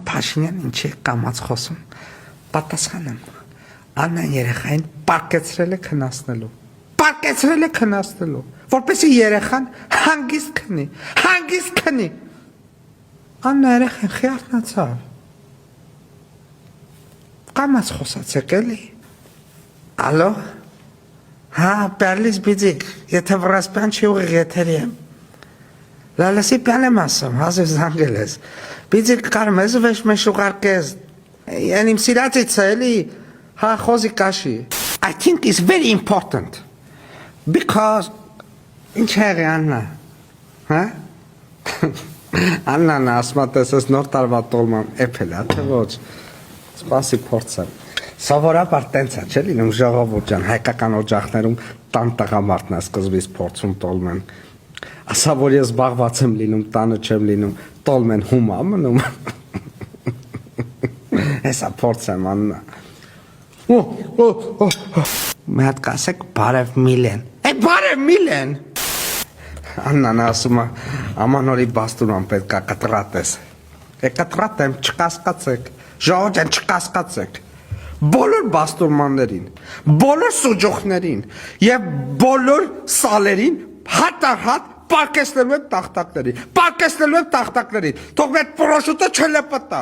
Փաշինյան ինչի է կամած խոսում, պատասխանեմ, Աննան երեխային պարկեցրել է քնացնելու, որպեսի երեխան հանգիստ քնի, Աննա երեխան խիարտնացավ, կամած խոսացեք էլի, ալո, հա, պերլիս բիձիկ, եթե վրասպյան չի ուղիղ եթերի եմ, լալասի պյան եմ ասում, հազիվ զանգել ես, բիձիկ կարմ ես վեշ մեշ ուղարկես, են իմ սիրացից էլի, հա, խոզի կաշի, I think it's very important, because, ինչ հեղի Աննա, հա, Աննան ասմատես ես նոր տարվա տոլման էպել, թե ոչ, սպասի փորձեմ, սովորաբար տենց է, չէ լինում ժողովուրդ ջան, հայկական օջախներում տան տղամարդն է սկզբից փորձում տոլմեն, ասա որ ես զբաղված եմ լինում, տանը չեմ լինում, տոլմեն հում ա մնում, հեսա փորձեմ Աննա, մի հատ կասեք բարև միլեն, Աննան ասում է, ամանորի բաստուրան պետք է կտրատես, կտրատեմ, չկասկացեք, ժողովուրդ ջան չկասկացեք, բոլոր բաստուրմաններին, բոլոր սուջուխներին և բոլոր սալերին հատ պարկեսնելու եմ տախտակներին, թող մետ պրոշուտը չլպտա։